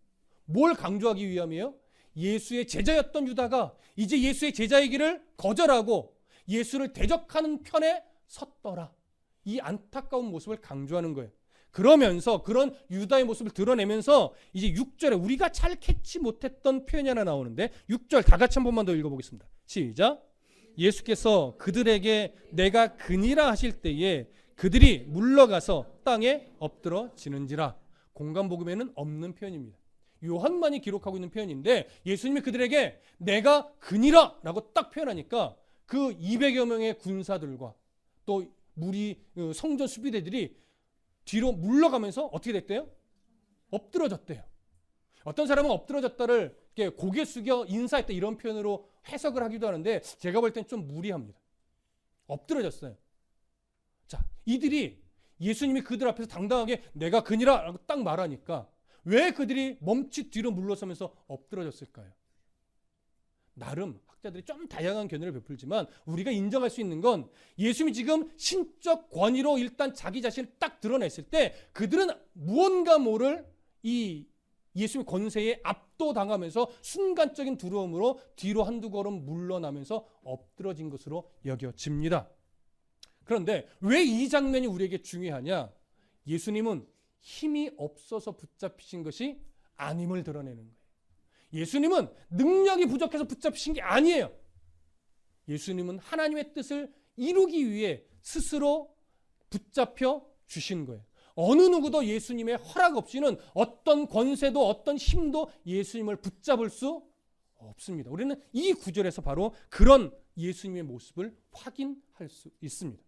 뭘 강조하기 위함이에요? 예수의 제자였던 유다가 이제 예수의 제자이기를 거절하고 예수를 대적하는 편에 섰더라. 이 안타까운 모습을 강조하는 거예요. 그러면서 그런 유다의 모습을 드러내면서 이제 6절에 우리가 잘 캐치 못했던 표현이 하나 나오는데 6절 다 같이 한 번만 더 읽어보겠습니다. 시작. 예수께서 그들에게 내가 그니라 하실 때에 그들이 물러가서 땅에 엎드러 지는지라. 공간복음에는 없는 표현입니다. 요한만이 기록하고 있는 표현인데 예수님이 그들에게 내가 그니라 라고 딱 표현하니까 그 200여 명의 군사들과 또 무리 성전 수비대들이 뒤로 물러가면서 어떻게 됐대요? 엎드러졌대요. 어떤 사람은 엎드러졌다를 고개 숙여 인사했다 이런 표현으로 해석을 하기도 하는데 제가 볼 땐 좀 무리합니다. 엎드러졌어요. 자, 이들이 예수님이 그들 앞에서 당당하게 내가 그니라 라고 딱 말하니까 왜 그들이 멈칫 뒤로 물러서면서 엎드러졌을까요? 나름 학자들이 좀 다양한 견해를 베풀지만 우리가 인정할 수 있는 건 예수님이 지금 신적 권위로 일단 자기 자신을 딱 드러냈을 때 그들은 무언가 모를 이 예수님의 권세에 압도당하면서 순간적인 두려움으로 뒤로 한두 걸음 물러나면서 엎드러진 것으로 여겨집니다. 그런데 왜 이 장면이 우리에게 중요하냐? 예수님은 힘이 없어서 붙잡히신 것이 아님을 드러내는 거예요. 예수님은 능력이 부족해서 붙잡히신 게 아니에요. 예수님은 하나님의 뜻을 이루기 위해 스스로 붙잡혀 주신 거예요. 어느 누구도 예수님의 허락 없이는 어떤 권세도 어떤 힘도 예수님을 붙잡을 수 없습니다. 우리는 이 구절에서 바로 그런 예수님의 모습을 확인할 수 있습니다.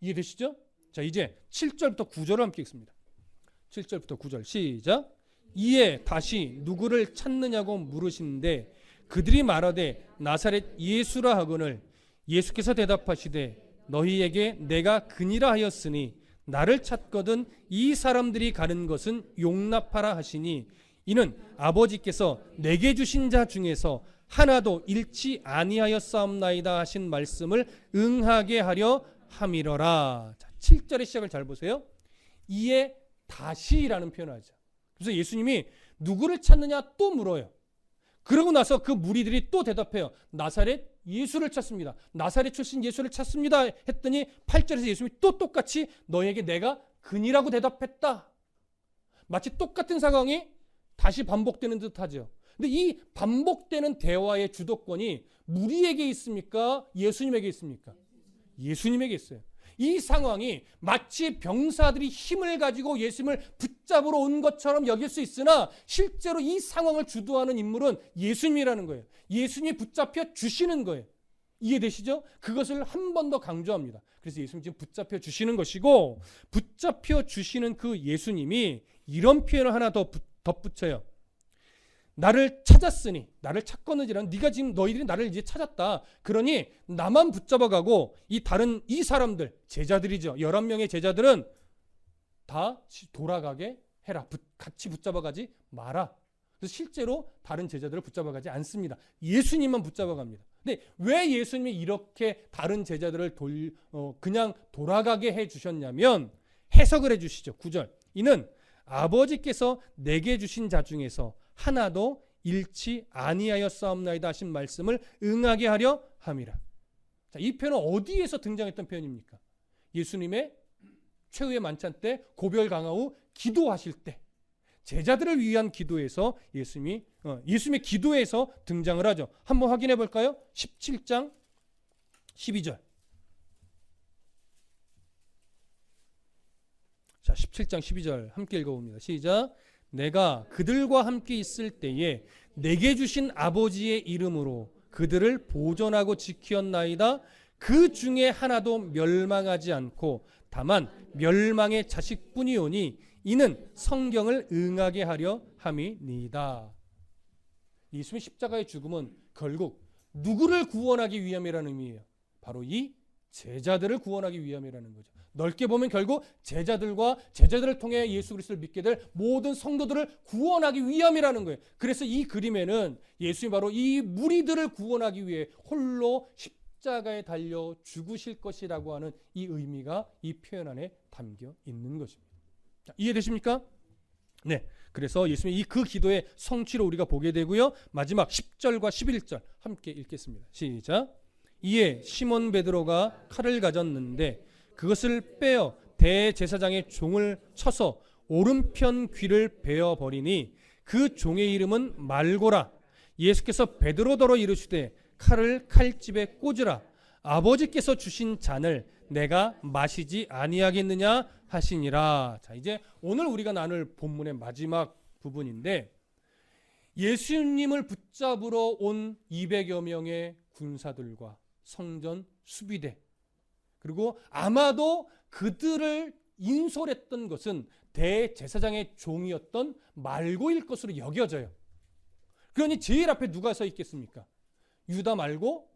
이해되시죠? 자, 이제 7절부터 9절을 함께 읽습니다. 7절부터 9절 시작. 이에 다시 누구를 찾느냐고 물으시는데 그들이 말하되 나사렛 예수라 하거늘 예수께서 대답하시되 너희에게 내가 그니라 하였으니 나를 찾거든 이 사람들이 가는 것은 용납하라 하시니 이는 아버지께서 내게 주신 자 중에서 하나도 잃지 아니하였사옵나이다 하신 말씀을 응하게 하려 함이러라. 자, 7절의 시작을 잘 보세요. 이에 다시라는 표현을 하죠. 그래서 예수님이 누구를 찾느냐 또 물어요. 그러고 나서 그 무리들이 또 대답해요. 나사렛 예수를 찾습니다. 나사렛 출신 예수를 찾습니다. 했더니 8절에서 예수님이 또 똑같이 너에게 내가 그니라고 대답했다. 마치 똑같은 상황이 다시 반복되는 듯하죠. 근데 이 반복되는 대화의 주도권이 무리에게 있습니까? 예수님에게 있습니까? 예수님에게 있어요. 이 상황이 마치 병사들이 힘을 가지고 예수님을 붙잡으러 온 것처럼 여길 수 있으나 실제로 이 상황을 주도하는 인물은 예수님이라는 거예요. 예수님이 붙잡혀 주시는 거예요. 이해되시죠? 그것을 한 번 더 강조합니다. 그래서 예수님 지금 붙잡혀 주시는 것이고, 붙잡혀 주시는 그 예수님이 이런 표현을 하나 더 덧붙여요. 나를 찾았으니, 나를 찾거느지라는, 네가 지금 너희들이 나를 이제 찾았다. 그러니 나만 붙잡아가고 이 다른 이 사람들, 제자들이죠. 11명의 제자들은 다 돌아가게 해라. 같이 붙잡아가지 마라. 그래서 실제로 다른 제자들을 붙잡아가지 않습니다. 예수님만 붙잡아갑니다. 근데 왜 예수님이 이렇게 다른 제자들을 그냥 돌아가게 해주셨냐면, 해석을 해주시죠. 9절. 이는 아버지께서 내게 주신 자 중에서 하나도 잃지 아니하였사옵나이다 하신 말씀을 응하게 하려 함이라. 자, 이 표현은 어디에서 등장했던 표현입니까? 예수님의 최후의 만찬 때, 고별 강화 후 기도하실 때, 제자들을 위한 기도에서 예수님의 기도에서 등장을 하죠. 한번 확인해 볼까요? 17장 12절. 자, 17장 12절 함께 읽어봅니다. 시작. 내가 그들과 함께 있을 때에 내게 주신 아버지의 이름으로 그들을 보존하고 지키었나이다. 그 중에 하나도 멸망하지 않고 다만 멸망의 자식뿐이오니 이는 성경을 응하게 하려 함이니이다. 예수님의 십자가의 죽음은 결국 누구를 구원하기 위함이라는 의미예요. 바로 이 제자들을 구원하기 위함이라는 거죠. 넓게 보면 결국 제자들과 제자들을 통해 예수 그리스도를 믿게 될 모든 성도들을 구원하기 위함이라는 거예요. 그래서 이 그림에는 예수님이 바로 이 무리들을 구원하기 위해 홀로 십자가에 달려 죽으실 것이라고 하는 이 의미가 이 표현 안에 담겨 있는 것입니다. 자, 이해되십니까? 네. 그래서 예수님의 이 그 기도의 성취를 우리가 보게 되고요. 마지막 10절과 11절 함께 읽겠습니다. 시작. 이에 시몬 베드로가 칼을 가졌는데 그것을 빼어 대제사장의 종을 쳐서 오른편 귀를 베어 버리니 그 종의 이름은 말고라. 예수께서 베드로더러 이르시되 칼을 칼집에 꽂으라. 아버지께서 주신 잔을 내가 마시지 아니하겠느냐 하시니라. 자, 이제 오늘 우리가 나눌 본문의 마지막 부분인데, 예수님을 붙잡으러 온 200여 명의 군사들과 성전 수비대, 그리고 아마도 그들을 인솔했던 것은 대제사장의 종이었던 말고일 것으로 여겨져요. 그러니 제일 앞에 누가 서 있겠습니까? 유다 말고,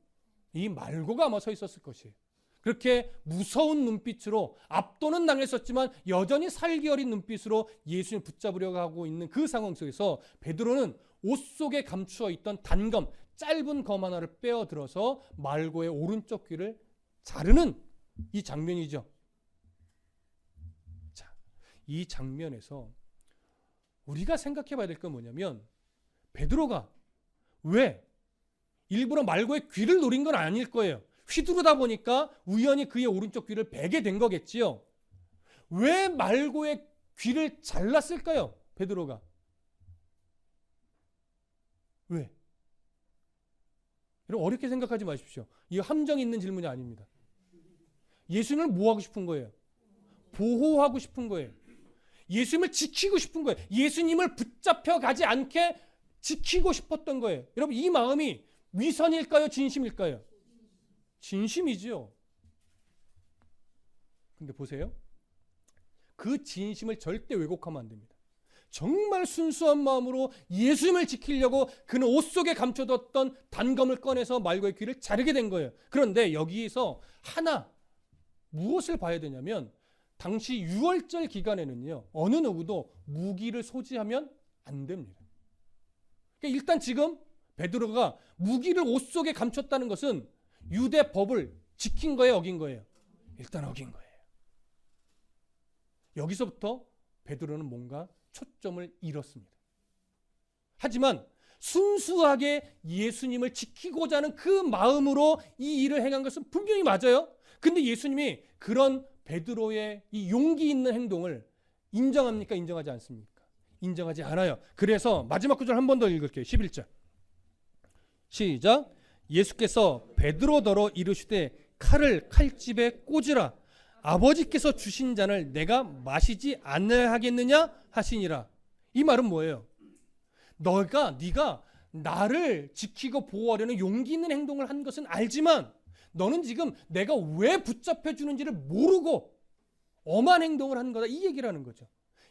이 말고가 아마 서 있었을 것이에요. 그렇게 무서운 눈빛으로, 압도는 당했었지만 여전히 살기 어린 눈빛으로 예수님을 붙잡으려고 하고 있는 그 상황 속에서 베드로는 옷 속에 감추어 있던 단검, 짧은 검 하나를 빼어들어서 말고의 오른쪽 귀를 자르는 이 장면이죠. 자, 이 장면에서 우리가 생각해 봐야 될 건 뭐냐면, 베드로가 왜 일부러 말고의 귀를 노린 건 아닐 거예요. 휘두르다 보니까 우연히 그의 오른쪽 귀를 베게 된 거겠지요. 왜 말고의 귀를 잘랐을까요? 베드로가. 왜? 여러분, 어렵게 생각하지 마십시오. 이거 함정 있는 질문이 아닙니다. 예수님을 뭐 하고 싶은 거예요? 보호하고 싶은 거예요. 예수님을 지키고 싶은 거예요. 예수님을 붙잡혀 가지 않게 지키고 싶었던 거예요. 여러분, 이 마음이 위선일까요? 진심일까요? 진심이지요. 근데 보세요. 그 진심을 절대 왜곡하면 안 됩니다. 정말 순수한 마음으로 예수님을 지키려고 그는 옷 속에 감춰뒀던 단검을 꺼내서 말고의 귀를 자르게 된 거예요. 그런데 여기에서 하나 무엇을 봐야 되냐면, 당시 6월절 기간에는요, 어느 누구도 무기를 소지하면 안 됩니다. 그러니까 일단 지금 베드로가 무기를 옷 속에 감췄다는 것은 유대 법을 지킨 거예요, 어긴 거예요? 일단 어긴 거예요. 여기서부터 베드로는 뭔가 초점을 잃었습니다. 하지만 순수하게 예수님을 지키고자 하는 그 마음으로 이 일을 행한 것은 분명히 맞아요. 근데 예수님이 그런 베드로의 이 용기 있는 행동을 인정합니까? 인정하지 않습니까? 인정하지 않아요. 그래서 마지막 구절 한 번 더 읽을게요. 11절. 시작. 예수께서 베드로더러 이르시되 칼을 칼집에 꽂으라. 아버지께서 주신 잔을 내가 마시지 않아야 하겠느냐 하시니라. 이 말은 뭐예요? 네가 나를 지키고 보호하려는 용기 있는 행동을 한 것은 알지만 너는 지금 내가 왜 붙잡혀 주는지를 모르고 엄한 행동을 한 거다, 이 얘기를 하는 거죠.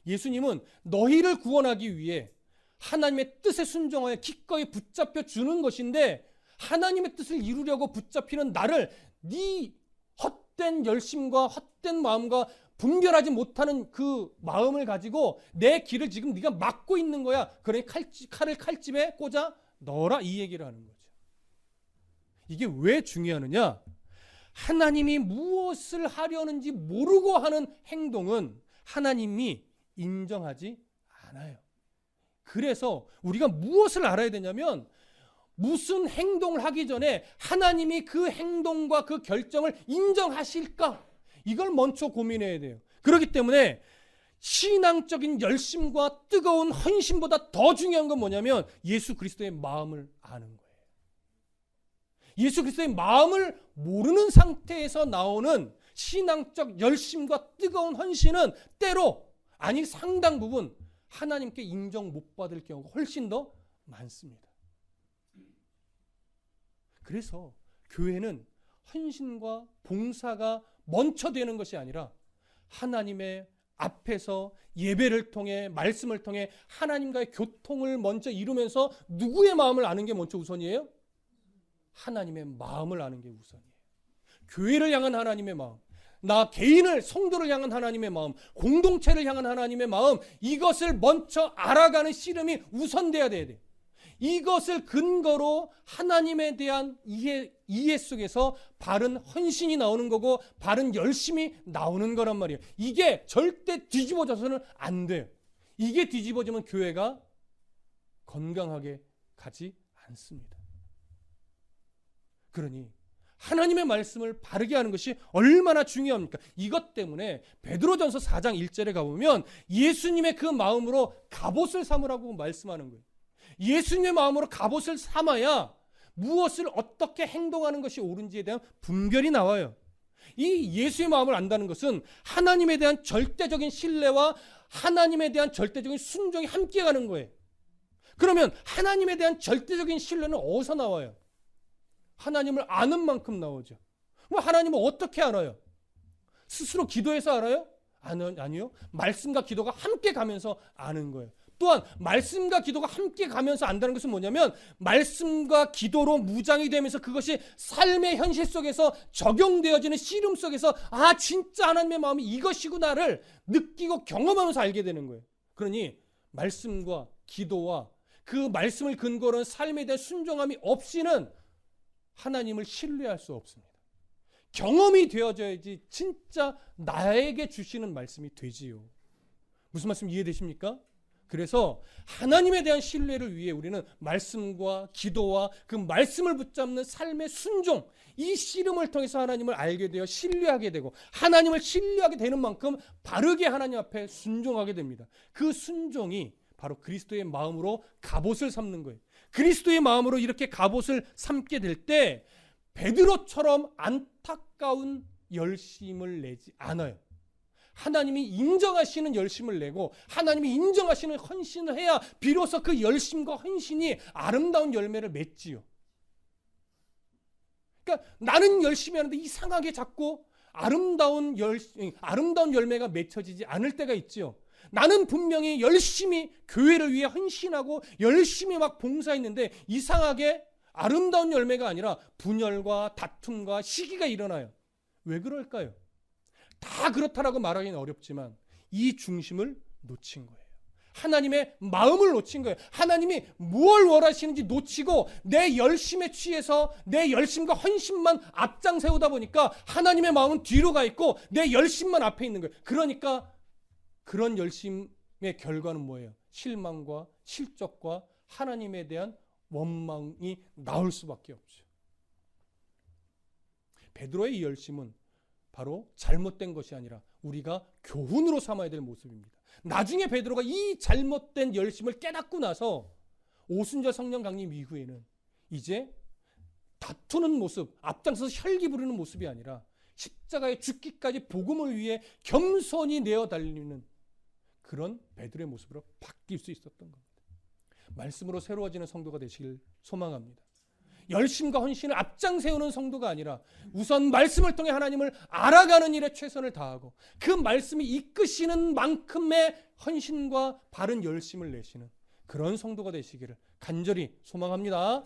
예수님은 너희를 구원하기 위해 하나님의 뜻에 순종하여 기꺼이 붙잡혀 주는 것인데, 하나님의 뜻을 이루려고 붙잡히는 나를 네 헛된 열심과 헛된 마음과 분별하지 못하는 그 마음을 가지고 내 길을 지금 네가 막고 있는 거야. 그러니 칼을 칼집에 꽂아 넣어라, 이 얘기를 하는 거죠. 이게 왜 중요하느냐? 하나님이 무엇을 하려는지 모르고 하는 행동은 하나님이 인정하지 않아요. 그래서 우리가 무엇을 알아야 되냐면, 무슨 행동을 하기 전에 하나님이 그 행동과 그 결정을 인정하실까? 이걸 먼저 고민해야 돼요. 그렇기 때문에 신앙적인 열심과 뜨거운 헌신보다 더 중요한 건 뭐냐면 예수 그리스도의 마음을 아는 거예요. 예수 그리스도의 마음을 모르는 상태에서 나오는 신앙적 열심과 뜨거운 헌신은 때로, 아니 상당 부분 하나님께 인정 못 받을 경우가 훨씬 더 많습니다. 그래서 교회는 헌신과 봉사가 먼저 되는 것이 아니라 하나님의 앞에서 예배를 통해, 말씀을 통해 하나님과의 교통을 먼저 이루면서 누구의 마음을 아는 게 먼저 우선이에요? 하나님의 마음을 아는 게 우선이에요. 교회를 향한 하나님의 마음, 나 개인을, 성도를 향한 하나님의 마음, 공동체를 향한 하나님의 마음, 이것을 먼저 알아가는 씨름이 우선돼야 돼요. 이것을 근거로 하나님에 대한 이해 속에서 바른 헌신이 나오는 거고 바른 열심이 나오는 거란 말이에요. 이게 절대 뒤집어져서는 안 돼요. 이게 뒤집어지면 교회가 건강하게 가지 않습니다. 그러니 하나님의 말씀을 바르게 하는 것이 얼마나 중요합니까? 이것 때문에 베드로전서 4장 1절에 가보면 예수님의 그 마음으로 갑옷을 삼으라고 말씀하는 거예요. 예수님의 마음으로 갑옷을 삼아야 무엇을 어떻게 행동하는 것이 옳은지에 대한 분별이 나와요. 이 예수의 마음을 안다는 것은 하나님에 대한 절대적인 신뢰와 하나님에 대한 절대적인 순종이 함께 가는 거예요. 그러면 하나님에 대한 절대적인 신뢰는 어디서 나와요? 하나님을 아는 만큼 나오죠. 뭐 하나님을 어떻게 알아요? 스스로 기도해서 알아요? 아니요. 말씀과 기도가 함께 가면서 아는 거예요. 또한 말씀과 기도가 함께 가면서 안다는 것은 뭐냐면, 말씀과 기도로 무장이 되면서 그것이 삶의 현실 속에서 적용되어지는 씨름 속에서 아 진짜 하나님의 마음이 이것이구나를 느끼고 경험하면서 알게 되는 거예요. 그러니 말씀과 기도와 그 말씀을 근거로 한 삶에 대한 순종함이 없이는 하나님을 신뢰할 수 없습니다. 경험이 되어져야지 진짜 나에게 주시는 말씀이 되지요. 무슨 말씀 이해되십니까? 그래서 하나님에 대한 신뢰를 위해 우리는 말씀과 기도와 그 말씀을 붙잡는 삶의 순종, 이 씨름을 통해서 하나님을 알게 되어 신뢰하게 되고, 하나님을 신뢰하게 되는 만큼 바르게 하나님 앞에 순종하게 됩니다. 그 순종이 바로 그리스도의 마음으로 갑옷을 삼는 거예요. 그리스도의 마음으로 이렇게 갑옷을 삼게 될 때 베드로처럼 안타까운 열심을 내지 않아요. 하나님이 인정하시는 열심을 내고 하나님이 인정하시는 헌신을 해야 비로소 그 열심과 헌신이 아름다운 열매를 맺지요. 그러니까 나는 열심히 하는데 이상하게 자꾸 아름다운 열매가 맺혀지지 않을 때가 있지요. 나는 분명히 열심히 교회를 위해 헌신하고 열심히 막 봉사했는데 이상하게 아름다운 열매가 아니라 분열과 다툼과 시기가 일어나요. 왜 그럴까요? 다 그렇다라고 말하기는 어렵지만 이 중심을 놓친 거예요. 하나님의 마음을 놓친 거예요. 하나님이 뭘 원하시는지 놓치고 내 열심에 취해서 내 열심과 헌신만 앞장 세우다 보니까 하나님의 마음은 뒤로 가 있고 내 열심만 앞에 있는 거예요. 그러니까 그런 열심의 결과는 뭐예요? 실망과 실족과 하나님에 대한 원망이 나올 수밖에 없죠. 베드로의 이 열심은 바로 잘못된 것이 아니라 우리가 교훈으로 삼아야 될 모습입니다. 나중에 베드로가 이 잘못된 열심을 깨닫고 나서 오순절 성령 강림 이후에는 이제 다투는 모습, 앞장서서 혈기 부리는 모습이 아니라 십자가에 죽기까지 복음을 위해 겸손히 내어 달리는 그런 베드로의 모습으로 바뀔 수 있었던 겁니다. 말씀으로 새로워지는 성도가 되시길 소망합니다. 열심과 헌신을 앞장 세우는 성도가 아니라 우선 말씀을 통해 하나님을 알아가는 일에 최선을 다하고 그 말씀이 이끄시는 만큼의 헌신과 바른 열심을 내시는 그런 성도가 되시기를 간절히 소망합니다.